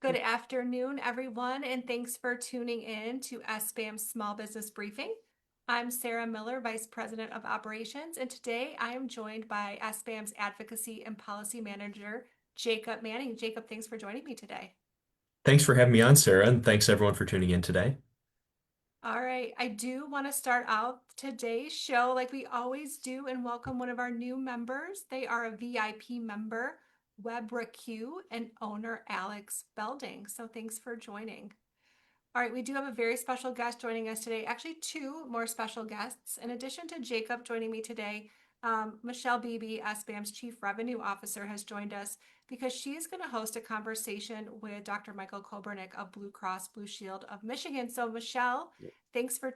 Good afternoon, everyone, and thanks for tuning in to SBAM's Small Business Briefing. I'm Sarah Miller, Vice President of Operations, and today I am joined by SBAM's Advocacy and Policy Manager, Jacob Manning. Jacob, thanks for joining me today. Thanks for having me on, Sarah, and thanks everyone for tuning in today. All right, I do want to start out today's show like we always do and welcome one of our new members. They are a VIP member, Webra Q, and owner Alex Belding. So thanks for joining. All right, we do have a very special guest joining us today. Actually, two more special guests. In addition to Jacob joining me today, Michelle Beebe, SBAM's Chief Revenue Officer, has joined us because she is going to host a conversation with Dr. Michael Kobernick of Blue Cross Blue Shield of Michigan. So, Michelle, thanks for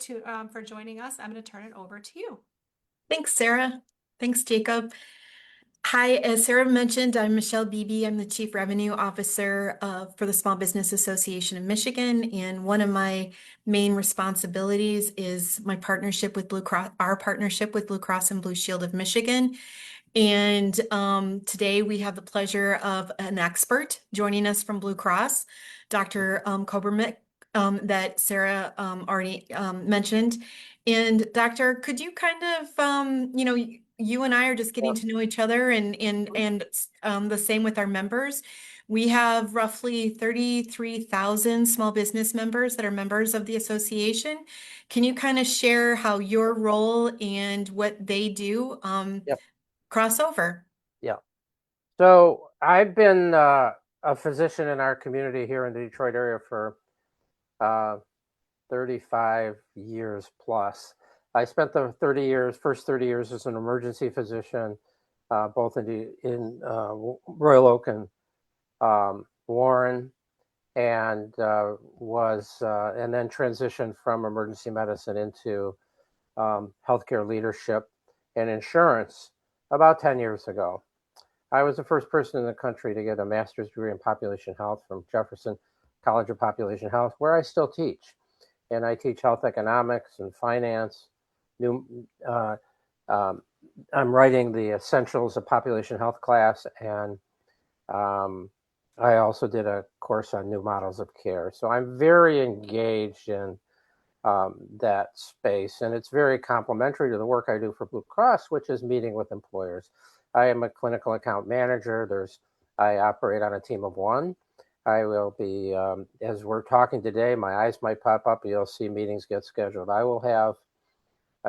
joining us. I'm going to turn it over to you. Thanks, Sarah. Thanks, Jacob. Hi, as Sarah mentioned, I'm Michelle Beebe. I'm the Chief Revenue Officer for the Small Business Association of Michigan, and one of my main responsibilities is my partnership with Blue Cross, our partnership with Blue Cross and Blue Shield of Michigan. And today we have the pleasure of an expert joining us from Blue Cross, Dr. Kobernick, that Sarah already mentioned. And Doctor, could you kind of, you and I are just getting to know each other, and the same with our members. We have roughly 33,000 small business members that are members of the association. Can you kind of share how your role and what they do Yep. cross over? Yeah. So I've been a physician in our community here in the Detroit area for 35 years plus. I spent the first 30 years as an emergency physician, both in Royal Oak and Warren, and and then transitioned from emergency medicine into healthcare leadership and insurance about 10 years ago. I was the first person in the country to get a master's degree in population health from Jefferson College of Population Health, where I still teach. And I teach health economics and finance. I'm writing the Essentials of Population Health class, and I also did a course on new models of care. So I'm very engaged in that space, and it's very complementary to the work I do for Blue Cross, which is meeting with employers. I am a clinical account manager. I operate on a team of one. I will be, as we're talking today, my eyes might pop up, you'll see meetings get scheduled. I will have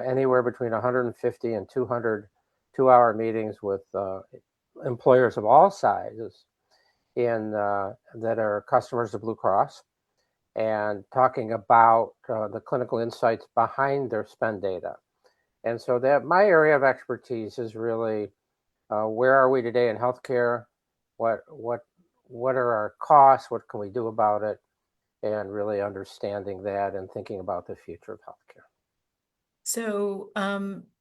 anywhere between 150 and 200 two-hour meetings with employers of all sizes that are customers of Blue Cross, and talking about the clinical insights behind their spend data. And so that my area of expertise is really where are we today in healthcare? What are our costs? What can we do about it? And really understanding that and thinking about the future of healthcare. So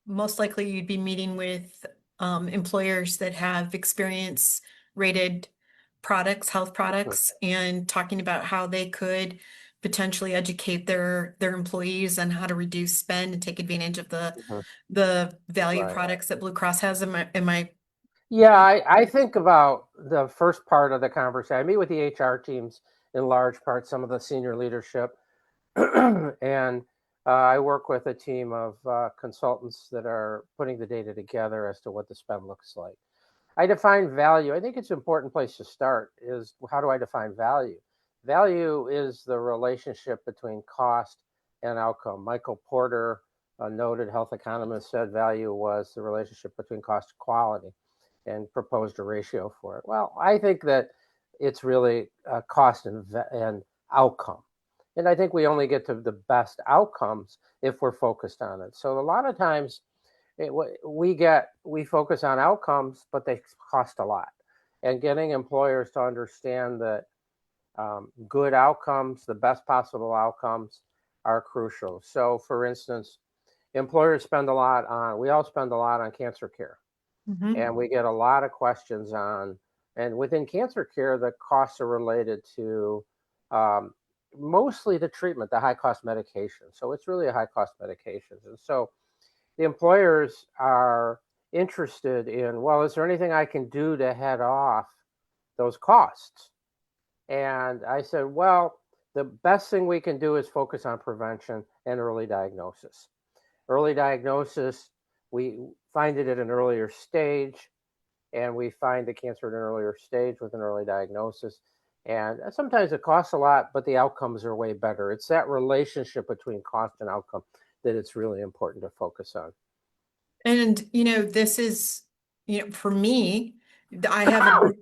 most likely you'd be meeting with employers that have experience rated products, health products, and talking about how they could potentially educate their employees on how to reduce spend and take advantage of the value Right. products that Blue Cross has. Am I? Yeah, I think about the first part of the conversation. I meet with the HR teams in large part, some of the senior leadership, and I work with a team of consultants that are putting the data together as to what the spend looks like. I define value. I think it's an important place to start is how do I define value? Value is the relationship between cost and outcome. Michael Porter, a noted health economist, said value was the relationship between cost and quality, and proposed a ratio for it. Well, I think that it's really cost and outcome. And I think we only get to the best outcomes if we're focused on it. So a lot of times we focus on outcomes, but they cost a lot. And getting employers to understand that good outcomes, the best possible outcomes, are crucial. So for instance, we all spend a lot on cancer care. Mhm. And we get a lot of questions and within cancer care, the costs are related to mostly the treatment, the high cost medication. So it's really a high cost medications. And so the employers are interested in, well, is there anything I can do to head off those costs? And I said, well, the best thing we can do is focus on prevention and early diagnosis. Early diagnosis, we find it at an earlier stage, and we find the cancer at an earlier stage with an early diagnosis. And sometimes it costs a lot, but the outcomes are way better. It's that relationship between cost and outcome that it's really important to focus on. And, this is, for me, I haven't,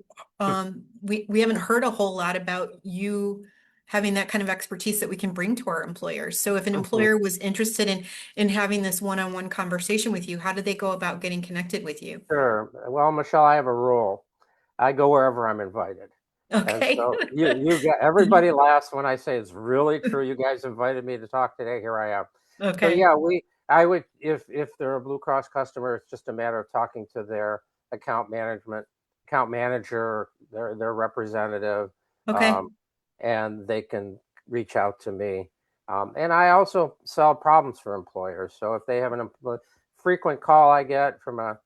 we haven't heard a whole lot about you having that kind of expertise that we can bring to our employers. So if an employer was interested in having this one-on-one conversation with you, how do they go about getting connected with you? Sure. Well, Michelle, I have a rule. I go wherever I'm invited. And Okay. so you get everybody laughs when I say it's really true. You guys invited me to talk today. Here I am. So Okay. yeah, I would if they're a Blue Cross customer, it's just a matter of talking to their account manager, their representative, Okay. um, and they can reach out to me. And I also solve problems for employers. So if they have frequent call I get from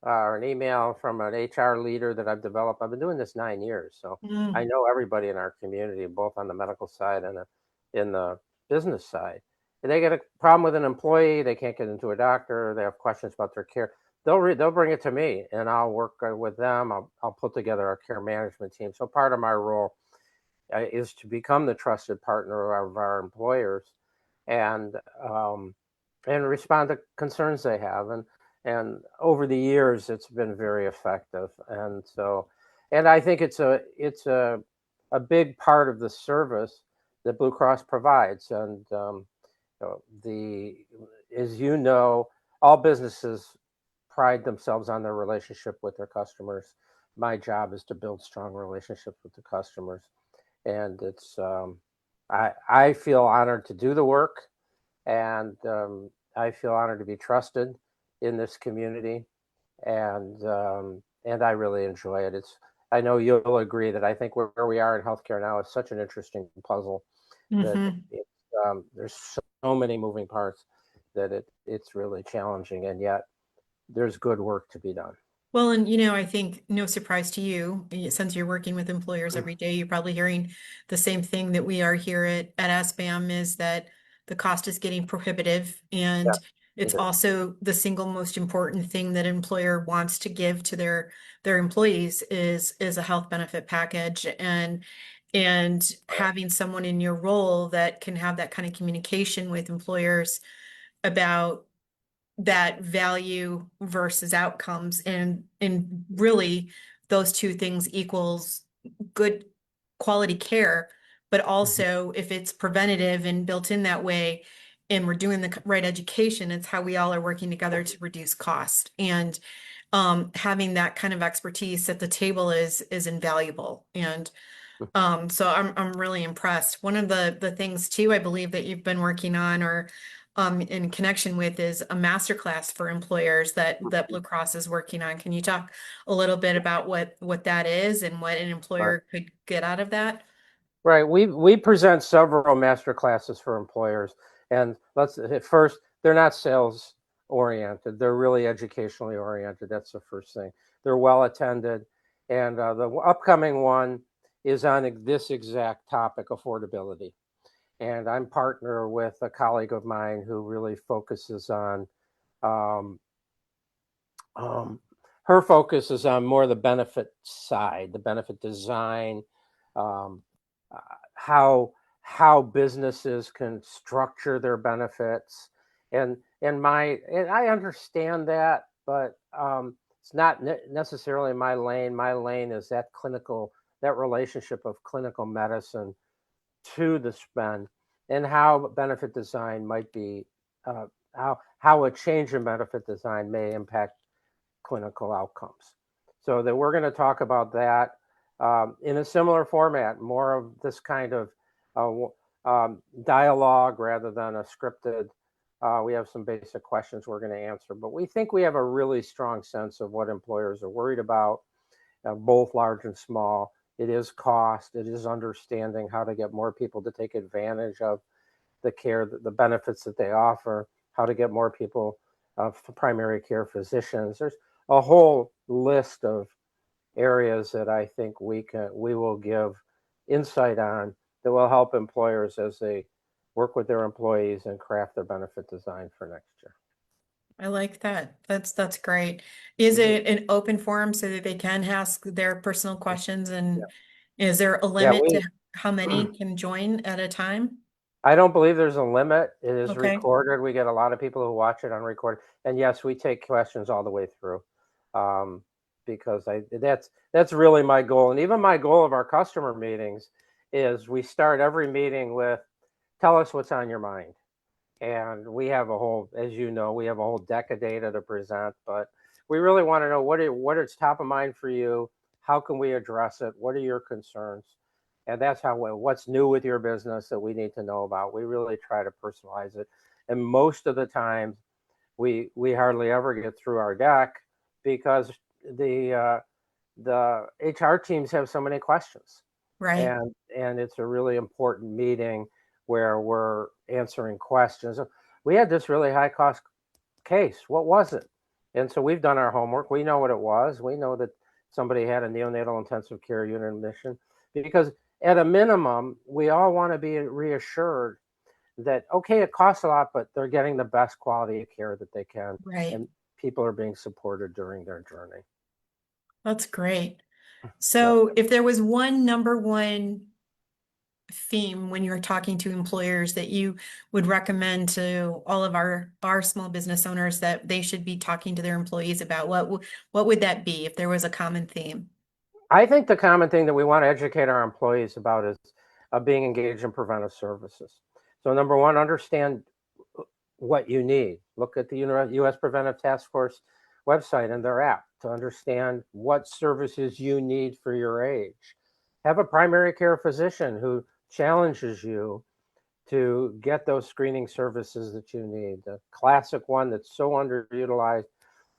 or an email from an HR leader that I've developed. I've been doing this 9 years, so I know everybody in our community, both on the medical side and in the business side. If they get a problem with an employee, they can't get into a doctor, they have questions about their care, they'll bring it to me, and I'll work with them. I'll put together a care management team. So part of my role is to become the trusted partner of our employers, and respond to concerns they have. And over the years, it's been very effective. And so, and I think it's a big part of the service that Blue Cross provides. And as you know, all businesses pride themselves on their relationship with their customers. My job is to build strong relationships with the customers, and it's I feel honored to do the work, and I feel honored to be trusted in this community, and I really enjoy it. I know you'll agree that I think where we are in healthcare now is such an interesting puzzle that there's so many moving parts that it's really challenging, and yet there's good work to be done. Well, and I think no surprise to you, since you're working with employers every day, you're probably hearing the same thing that we are here at SBAM, is that the cost is getting prohibitive, Yeah, and it it's is. also the single most important thing that an employer wants to give to their employees is a health benefit package, and having someone in your role that can have that kind of communication with employers about that value versus outcomes, and really those two things equals good quality care, but Mhm. also if it's preventative and built in that way, and we're doing the right education, it's how we all are working together to reduce cost. And having that kind of expertise at the table is invaluable. And so I'm really impressed. One of the things too, I believe that you've been working on, or in connection with, is a masterclass for employers that Blue Cross is working on. Can you talk a little bit about what that is and what an Right. employer could get out of that? Right. We present several master classes for employers, and let's at first, they're not sales oriented. They're really educationally oriented. That's the first thing. They're well attended, and the upcoming one is on this exact topic, affordability. And I'm partner with a colleague of mine who really focuses on um, um, her focus is on more the benefit side, the benefit design, um, uh, how businesses can structure their benefits, and I understand that, but it's not necessarily my lane. My lane is that relationship of clinical medicine to the spend, and how benefit design might be uh, how a change in benefit design may impact clinical outcomes. So that we're going to talk about that in a similar format, more of this kind of dialogue rather than a scripted. We have some basic questions we're going to answer, but we think we have a really strong sense of what employers are worried about, both large and small. It is cost. It is understanding how to get more people to take advantage of the care, the benefits that they offer, how to get more people primary care physicians. There's a whole list of areas that I think we will give insight on that will help employers as they work with their employees and craft their benefit design for next year. I like that. That's great. Is Mhm. it an open forum so that they can ask their personal questions, Yeah, and is there a yeah, limit to how many can join at a time? I don't believe there's a limit. It is Okay, recorded. We get a lot of people who watch it on record. And yes, we take questions all the way through. Um, because that's really my goal. And even my goal of our customer meetings is we start every meeting with tell us what's on your mind. And we have a whole, as you know, we have a whole deck of data to present, but we really want to know what is top of mind for you. How can we address it? What are your concerns? And that's how what's new with your business that we need to know about. We really try to personalize it. And most of the time, we hardly ever get through our deck because the HR teams have so many questions, right, and it's a really important meeting where we're answering questions. We had this really high cost case. What was it? And so we've done our homework. We know what it was. We know that somebody had a neonatal intensive care unit admission because at a minimum, we all want to be reassured that, okay, it costs a lot, but they're getting the best quality of care that they can. right. And people are being supported during their journey. That's great. Yep. So if there was one number one theme when you're talking to employers that you would recommend to all of our small business owners that they should be talking to their employees about, what would that be if there was a common theme? I think the common thing that we want to educate our employees about is being engaged in preventive services. So, number one, understand what you need. Look at the U.S. Preventive Task Force website and their app to understand what services you need for your age. Have a primary care physician who challenges you to get those screening services that you need. The classic one that's so underutilized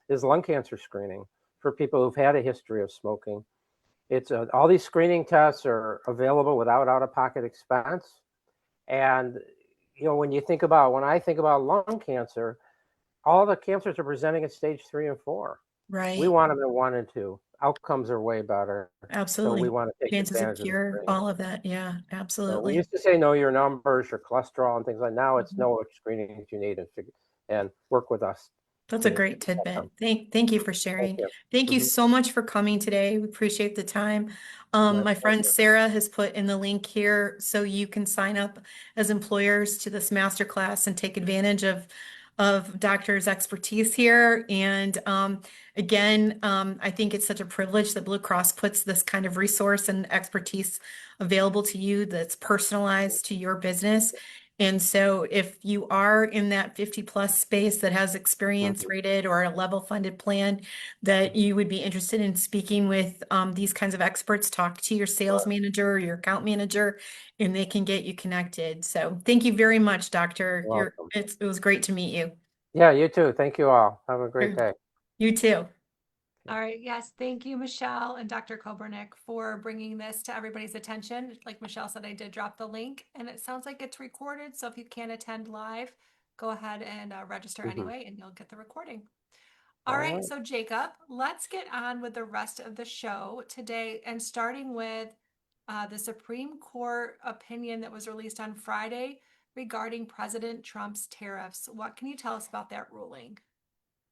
is lung cancer screening for people who've had a history of smoking. It's all these screening tests are available without out-of-pocket expense. And when I think about lung cancer, all the cancers are presenting at stage 3 and 4. We Right. want them at 1 and 2. Outcomes are way better. So we Absolutely. want to take Chances of advantage of the cure, screening. all of that. Yeah, So we absolutely. used to say know your numbers, your cholesterol, and things like. Now it's Mhm. know what screenings you need and work with us That's a to great get tidbit. them. Thank you for Thank sharing. you. Thank you Mhm. so much for coming today. We appreciate the time. My My friend pleasure. Sarah has put in the link here so you can sign up as employers to this masterclass and take advantage of Doctor's expertise here. And again, I think it's such a privilege that Blue Cross puts this kind of resource and expertise available to you that's personalized to your business. And so if you are in that 50 plus space that has experience Mhm. rated or a level funded plan that you would be interested in speaking with these kinds of experts, talk to your sales Right. manager or your account manager, and they can get you connected. So thank you very much, Doctor. You're welcome. It was great to meet you. Yeah, you too. Thank you all. Have a great Sure. day. You too. All right. Yes. Thank you, Michelle and Dr. Kobernick, for bringing this to everybody's attention. Like Michelle said, I did drop the link and it sounds like it's recorded. So if you can't attend live, go ahead and register Mhm. anyway, and you'll get the recording. All All right. right. So, Jacob, let's get on with the rest of the show today and starting with the Supreme Court opinion that was released on Friday regarding President Trump's tariffs. What can you tell us about that ruling?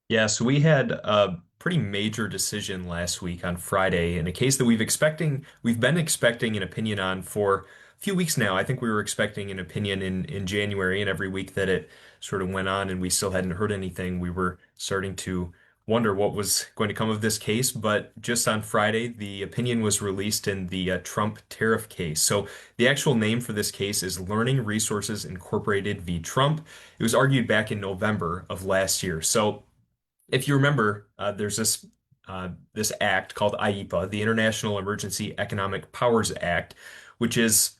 Yeah, so we had a pretty major decision last week on Friday in a case that we've been expecting an opinion on for a few weeks now. I think we were expecting an opinion in January, and every week that it sort of went on and we still hadn't heard anything, we were starting to wonder what was going to come of this case. But just on Friday, the opinion was released in the Trump tariff case. So the actual name for this case is Learning Resources Incorporated v. Trump. It was argued back in November of last year. So if you remember, there's this act called IEPA, the International Emergency Economic Powers Act, which is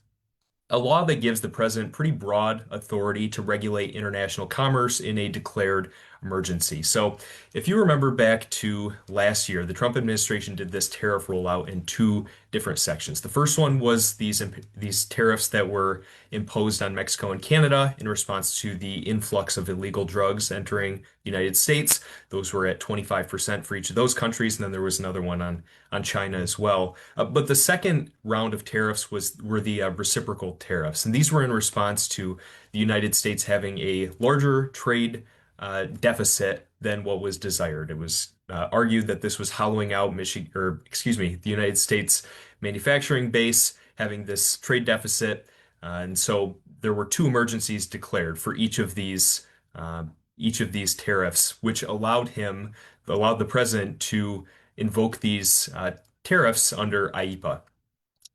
a law that gives the president pretty broad authority to regulate international commerce in a declared emergency. So if you remember back to last year, the Trump administration did this tariff rollout in two different sections. The first one was these tariffs that were imposed on Mexico and Canada in response to the influx of illegal drugs entering the United States. Those were at 25% for each of those countries, and then there was another one on China as well. But the second round of tariffs were the reciprocal tariffs, and these were in response to the United States having a larger trade deficit than what was desired. It was argued that this was hollowing out the United States manufacturing base, having this trade deficit, and so there were two emergencies declared for each of these tariffs, which allowed the president to invoke these tariffs under IEEPA.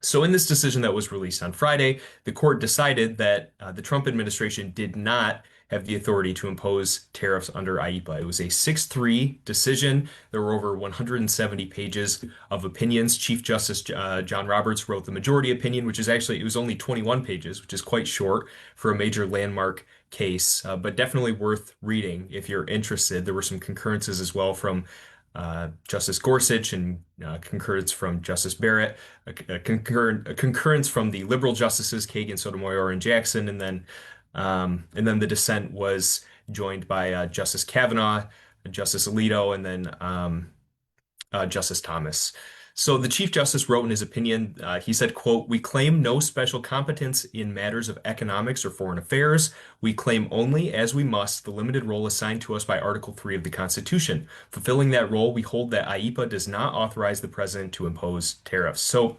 So, in this decision that was released on Friday, the court decided that the Trump administration did not have the authority to impose tariffs under IEEPA. It was a 6-3 decision. There were over 170 pages of opinions. Chief Justice John Roberts wrote the majority opinion, it was only 21 pages, which is quite short for a major landmark case, but definitely worth reading if you're interested. There were some concurrences as well from Justice Gorsuch and concurrence from Justice Barrett, a concurrence from the liberal justices Kagan, Sotomayor, and Jackson, and then the dissent was joined by Justice Kavanaugh, Justice Alito, and then Justice Thomas. So the Chief Justice wrote in his opinion, he said, quote, "We claim no special competence in matters of economics or foreign affairs. We claim only, as we must, the limited role assigned to us by Article 3 of the Constitution. Fulfilling that role, we hold that IEEPA does not authorize the president to impose tariffs." So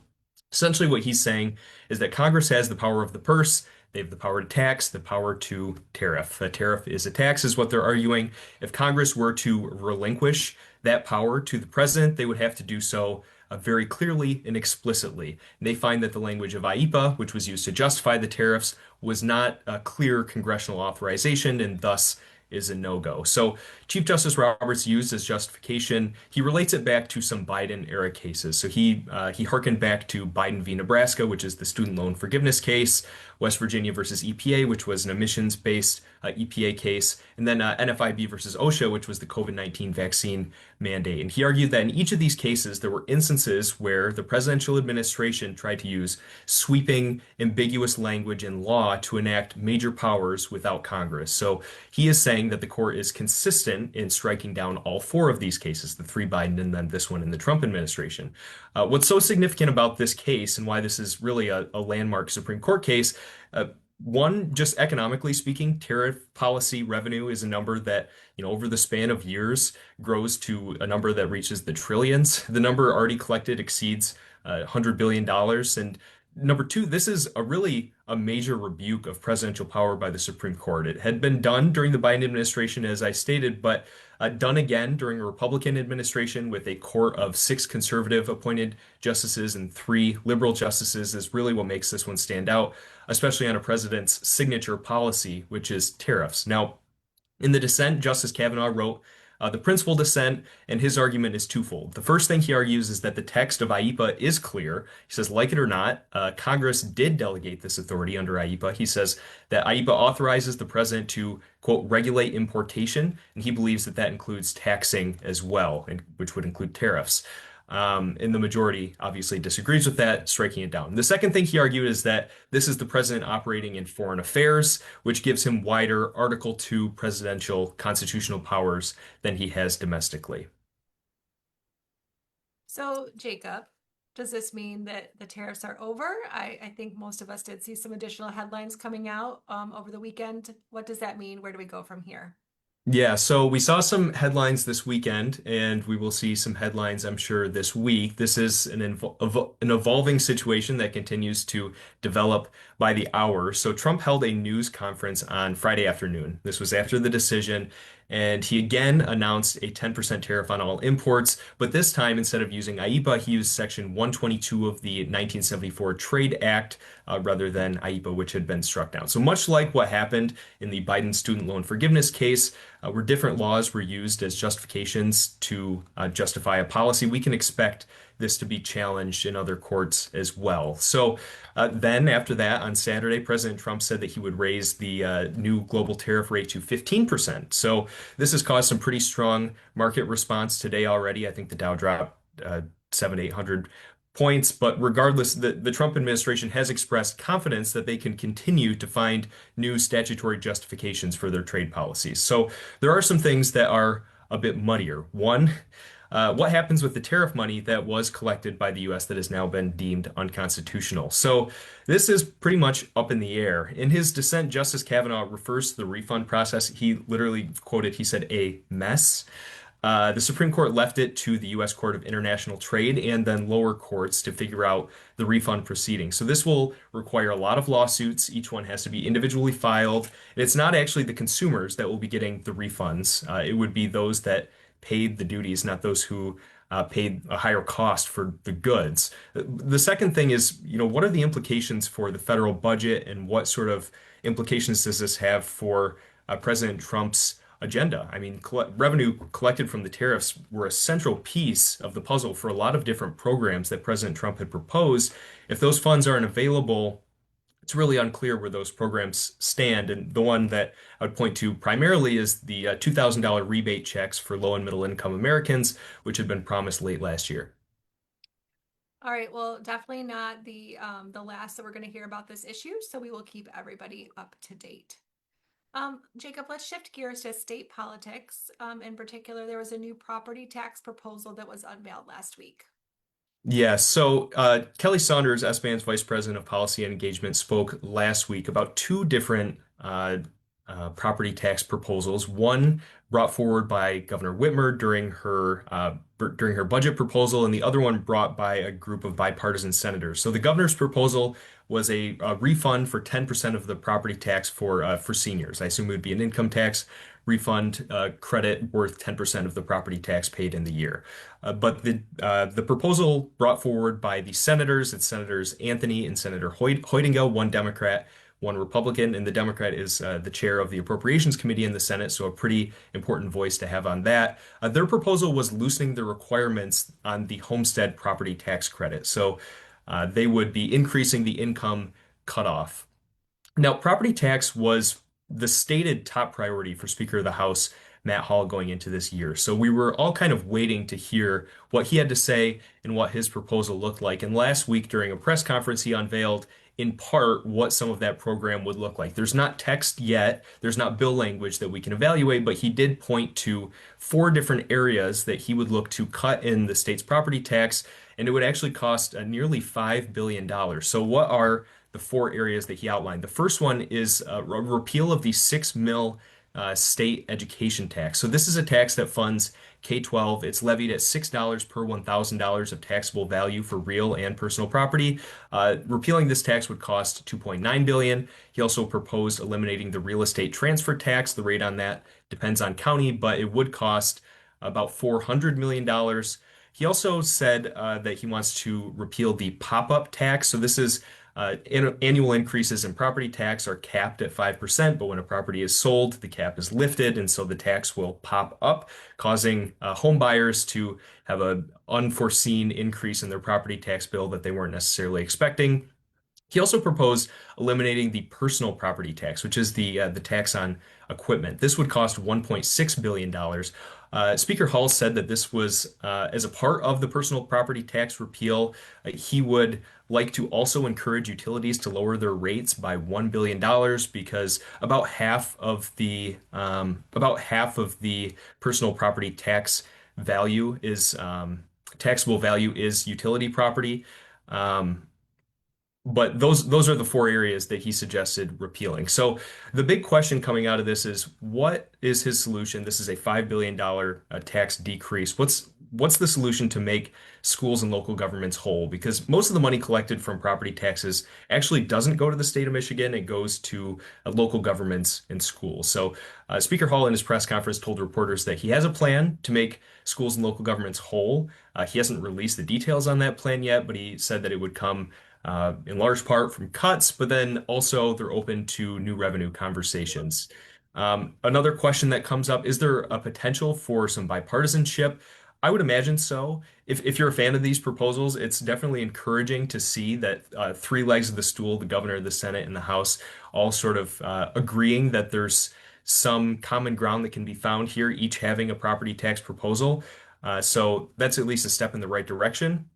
essentially what he's saying is that Congress has the power of the purse. They have the power to tax, the power to tariff. A tariff is a tax, is what they're arguing. If Congress were to relinquish that power to the president, they would have to do so very clearly and explicitly. And they find that the language of IEEPA, which was used to justify the tariffs, was not a clear congressional authorization and thus is a no-go. So Chief Justice Roberts used as justification, he relates it back to some Biden era cases. So he harkened back to Biden v. Nebraska, which is the student loan forgiveness case, West Virginia versus EPA, which was an emissions-based EPA case, and then NFIB versus OSHA, which was the COVID-19 vaccine mandate. And he argued that in each of these cases, there were instances where the presidential administration tried to use sweeping, ambiguous language in law to enact major powers without Congress. So he is saying that the court is consistent in striking down all four of these cases, the three Biden and then this one in the Trump administration. What's so significant about this case and why this is really a landmark Supreme Court case, one, just economically speaking, tariff policy revenue is a number that, over the span of years grows to a number that reaches the trillions. The number already collected exceeds $100 billion. And number two, this is a major rebuke of presidential power by the Supreme Court. It had been done during the Biden administration, as I stated, but done again during a Republican administration with a court of 6 conservative appointed justices and 3 liberal justices is really what makes this one stand out, especially on a president's signature policy, which is tariffs. Now, in the dissent, Justice Kavanaugh wrote the principal dissent, and his argument is twofold. The first thing he argues is that the text of IEEPA is clear. He says, like it or not, Congress did delegate this authority under IEEPA. He says that IEEPA authorizes the president to, quote, regulate importation, and he believes that that includes taxing as well, which would include tariffs. And the majority obviously disagrees with that, striking it down. The second thing he argued is that this is the president operating in foreign affairs, which gives him wider Article 2 presidential constitutional powers than he has domestically. So, Jacob, does this mean that the tariffs are over? I think most of us did see some additional headlines coming out over the weekend. What does that mean? Where do we go from here? Yeah, so we saw some headlines this weekend, and we will see some headlines, I'm sure, this week. This is an evolving situation that continues to develop by the hour. So Trump held a news conference on Friday afternoon. This was after the decision, and he again announced a 10% tariff on all imports, but this time, instead of using IEEPA, he used Section 122 of the 1974 Trade Act rather than IEEPA, which had been struck down. So much like what happened in the Biden student loan forgiveness case, where different laws were used as justifications to justify a policy, we can expect this to be challenged in other courts as well. So then after that, on Saturday, President Trump said that he would raise the new global tariff rate to 15%. So this has caused some pretty strong market response today already. I think the Dow dropped 800 points. But regardless, the Trump administration has expressed confidence that they can continue to find new statutory justifications for their trade policies. So there are some things that are a bit muddier. One, what happens with the tariff money that was collected by the US that has now been deemed unconstitutional? So this is pretty much up in the air. In his dissent, Justice Kavanaugh refers to the refund process. He literally quoted, he said, a mess. The Supreme Court left it to the U.S. Court of International Trade and then lower courts to figure out the refund proceedings. So this will require a lot of lawsuits. Each one has to be individually filed. And it's not actually the consumers that will be getting the refunds. It would be those that paid the duties, not those who paid a higher cost for the goods. The second thing is, what are the implications for the federal budget and what sort of implications does this have for President Trump's agenda? I mean, revenue collected from the tariffs were a central piece of the puzzle for a lot of different programs that President Trump had proposed. If those funds aren't available, it's really unclear where those programs stand. And the one that I would point to primarily is the $2,000 rebate checks for low and middle income Americans, which had been promised late last year. All right, well, definitely not the last that we're going to hear about this issue, so we will keep everybody up to date. Jacob, let's shift gears to state politics. In particular, there was a new property tax proposal that was unveiled last week. Yeah, so Kelly Saunders, S-Ban's Vice President of Policy and Engagement, spoke last week about two different property tax proposals. One brought forward by Governor Whitmer during her budget proposal, and the other one brought by a group of bipartisan senators. So the governor's proposal was a refund for 10% of the property tax for seniors. I assume it would be an income tax refund credit worth 10% of the property tax paid in the year. But the proposal brought forward by the senators, it's Senators Anthony and Senator Hoytingel, one Democrat, one Republican, and the Democrat is the chair of the Appropriations Committee in the Senate, so a pretty important voice to have on that. Their proposal was loosening the requirements on the homestead property tax credit. So they would be increasing the income cutoff. Now, property tax was the stated top priority for Speaker of the House, Matt Hall, going into this year. So we were all kind of waiting to hear what he had to say and what his proposal looked like. And last week during a press conference, he unveiled in part what some of that program would look like. There's not text yet, there's not bill language that we can evaluate, but he did point to 4 different areas that he would look to cut in the state's property tax, and it would actually cost nearly $5 billion. So what are the 4 areas that he outlined? The first one is a repeal of the 6 mil state education tax. So this is a tax that funds K-12. It's levied at $6 per $1,000 of taxable value for real and personal property. Repealing this tax would cost $2.9 billion. He also proposed eliminating the real estate transfer tax. The rate on that depends on county, but it would cost about $400 million. He also said that he wants to repeal the pop-up tax. So this is annual increases in property tax are capped at 5%, but when a property is sold, the cap is lifted, and so the tax will pop up, causing home buyers to have an unforeseen increase in their property tax bill that they weren't necessarily expecting. He also proposed eliminating the personal property tax, which is the tax on equipment. This would cost $1.6 billion. Speaker Hall said that this was as a part of the personal property tax repeal. He would like to also encourage utilities to lower their rates by $1 billion because about half of the personal property tax value is taxable value is utility property. But those are the 4 areas that he suggested repealing. So the big question coming out of this is, what is his solution? This is a $5 billion tax decrease. What's the solution to make schools and local governments whole? Because most of the money collected from property taxes actually doesn't go to the state of Michigan. It goes to local governments and schools. So Speaker Hall in his press conference told reporters that he has a plan to make schools and local governments whole. He hasn't released the details on that plan yet, but he said that it would come in large part from cuts, but then also they're open to new revenue conversations. Another question that comes up, is there a potential for some bipartisanship? I would imagine so. If you're a fan of these proposals, it's definitely encouraging to see that three legs of the stool, the governor, the Senate, and the House, all sort of agreeing that there's some common ground that can be found here, each having a property tax proposal. So that's at least a step in the right direction.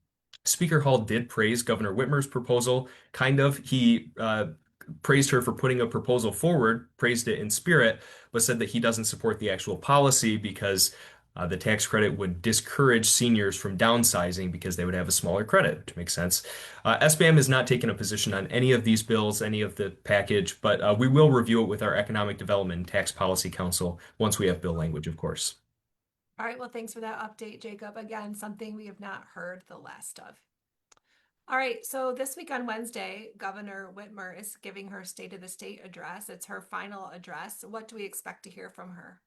Speaker Hall did praise Governor Whitmer's proposal, kind of. He praised her for putting a proposal forward, praised it in spirit, but said that he doesn't support the actual policy because the tax credit would discourage seniors from downsizing because they would have a smaller credit, which makes sense. SBAM has not taken a position on any of these bills, any of the package, but we will review it with our Economic Development and Tax Policy Council once we have bill language, of course. All right, well, thanks for that update, Jacob. Again, something we have not heard the last of. All right, so this week on Wednesday, Governor Whitmer is giving her State of the State address. It's her final address. What do we expect to hear from her?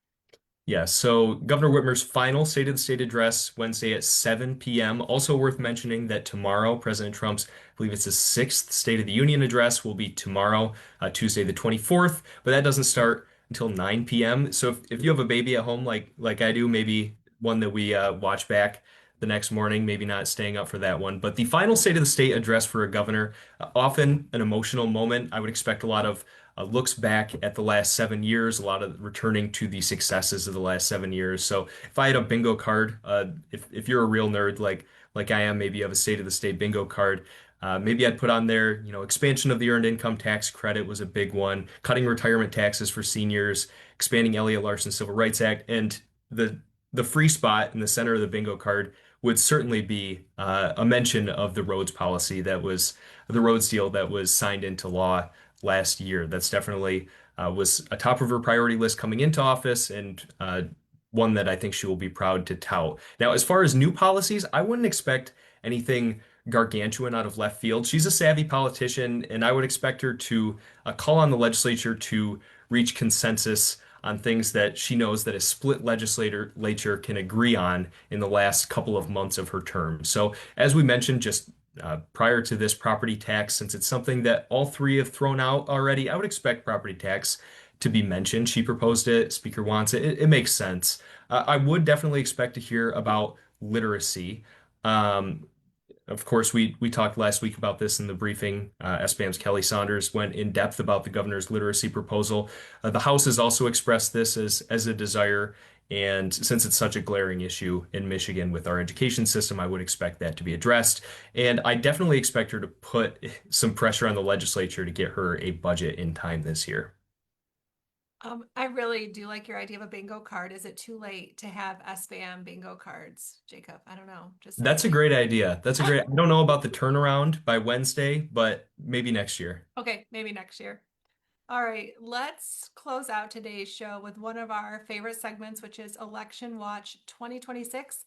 Yeah, so Governor Whitmer's final State of the State address Wednesday at 7 p.m. Also worth mentioning that tomorrow, President Trump's, I believe it's his sixth State of the Union address, will be tomorrow, Tuesday the 24th, but that doesn't start until 9 p.m. So if you have a baby at home like I do, maybe one that we watch back the next morning, maybe not staying up for that one. But the final State of the State address for a governor, often an emotional moment. I would expect a lot of looks back at the last 7 years, a lot of returning to the successes of the last 7 years. So if I had a bingo card, if you're a real nerd like I am, maybe you have a State of the State bingo card. Maybe I'd put on there, expansion of the earned income tax credit was a big one, cutting retirement taxes for seniors, expanding Elliott Larson Civil Rights Act, and the free spot in the center of the bingo card would certainly be a mention of the roads policy that was the roads deal that was signed into law last year. That's definitely was a top of her priority list coming into office and one that I think she will be proud to tout. Now, as far as new policies, I wouldn't expect anything gargantuan out of left field. She's a savvy politician, and I would expect her to call on the legislature to reach consensus on things that she knows that a split legislature can agree on in the last couple of months of her term. So, as we mentioned, just prior to this property tax, since it's something that all three have thrown out already, I would expect property tax to be mentioned. She proposed it, Speaker wants it. It makes sense. I would definitely expect to hear about literacy. Um, of course, we talked last week about this in the briefing. SBAM's Kelly Saunders went in depth about the governor's literacy proposal. The House has also expressed this as a desire. And since it's such a glaring issue in Michigan with our education system, I would expect that to be addressed. And I definitely expect her to put some pressure on the legislature to get her a budget in time this year. I really do like your idea of a bingo card. Is it too late to have SBAM bingo cards, Jacob? I don't know. Just That's a saying. great idea. I don't know about the turnaround by Wednesday, but maybe next year. Okay, maybe next year. All right, let's close out today's show with one of our favorite segments, which is Election Watch 2026.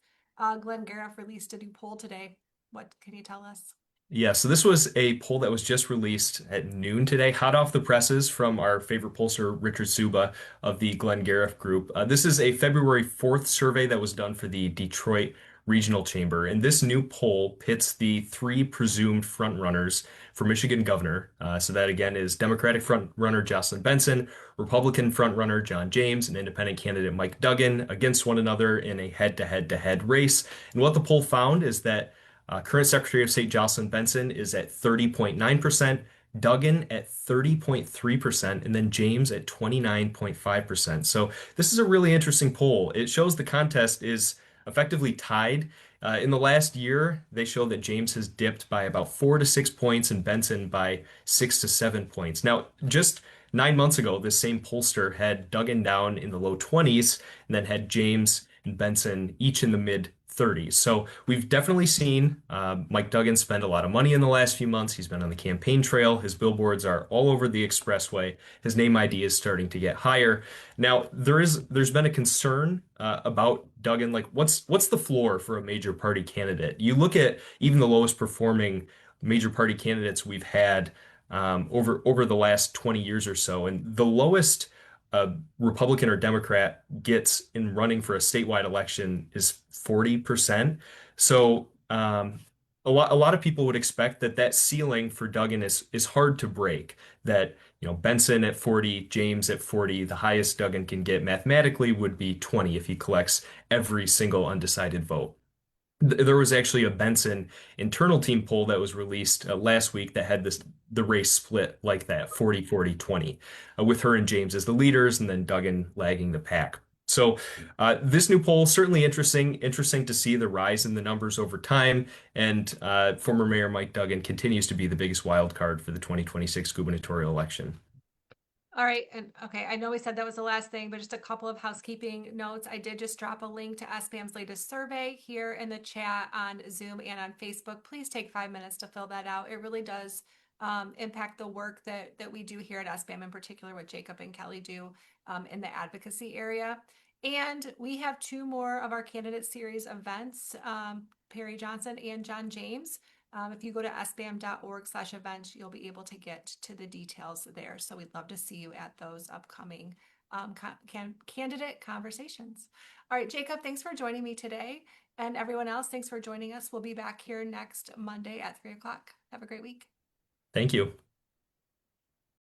Glenn Gariff released a new poll today. What can you tell us? Yeah, so this was a poll that was just released at noon today, hot off the presses from our favorite pollster, Richard Suba of the Glenn Gariff Group. This is a February 4th survey that was done for the Detroit Regional Chamber. And this new poll pits the three presumed frontrunners for Michigan governor. So that again is Democratic frontrunner Jocelyn Benson, Republican frontrunner John James, and independent candidate Mike Duggan against one another in a head-to-head-to-head race. And what the poll found is that current Secretary of State Jocelyn Benson is at 30.9%, Duggan at 30.3%, and then James at 29.5%. So this is a really interesting poll. It shows the contest is effectively tied. In the last year, they show that James has dipped by about 4 to 6 points and Benson by 6 to 7 points. Now, just 9 months ago, this same pollster had Duggan down in the low 20s and then had James and Benson each in the mid 30s. So we've definitely seen Mike Duggan spend a lot of money in the last few months. He's been on the campaign trail. His billboards are all over the expressway. His name ID is starting to get higher. Now there's been a concern about Duggan. Like what's the floor for a major party candidate? You look at even the lowest performing major party candidates we've had over the last 20 years or so, and the lowest a Republican or Democrat gets in running for a statewide election is 40%. So a lot of people would expect that that ceiling for Duggan is hard to break. That, Benson at 40, James at 40, the highest Duggan can get mathematically would be 20 if he collects every single undecided vote. There was actually a Benson internal team poll that was released last week that had the race split like that, 40-40-20, with her and James as the leaders and then Duggan lagging the pack. So this new poll certainly interesting to see the rise in the numbers over time. And former Mayor Mike Duggan continues to be the biggest wild card for the 2026 gubernatorial election. All right. And okay, I know we said that was the last thing, but just a couple of housekeeping notes. I did just drop a link to SBAM's latest survey here in the chat on Zoom and on Facebook. Please take 5 minutes to fill that out. It really does impact the work that we do here at SBAM, in particular what Jacob and Kelly do in the advocacy area. And we have 2 more of our candidate series events, Perry Johnson and John James. If you go to sbam.org/events, you'll be able to get to the details there. So we'd love to see you at those upcoming candidate conversations. All right, Jacob, thanks for joining me today. And everyone else, thanks for joining us. We'll be back here next Monday at 3 o'clock. Have a great week. Thank you.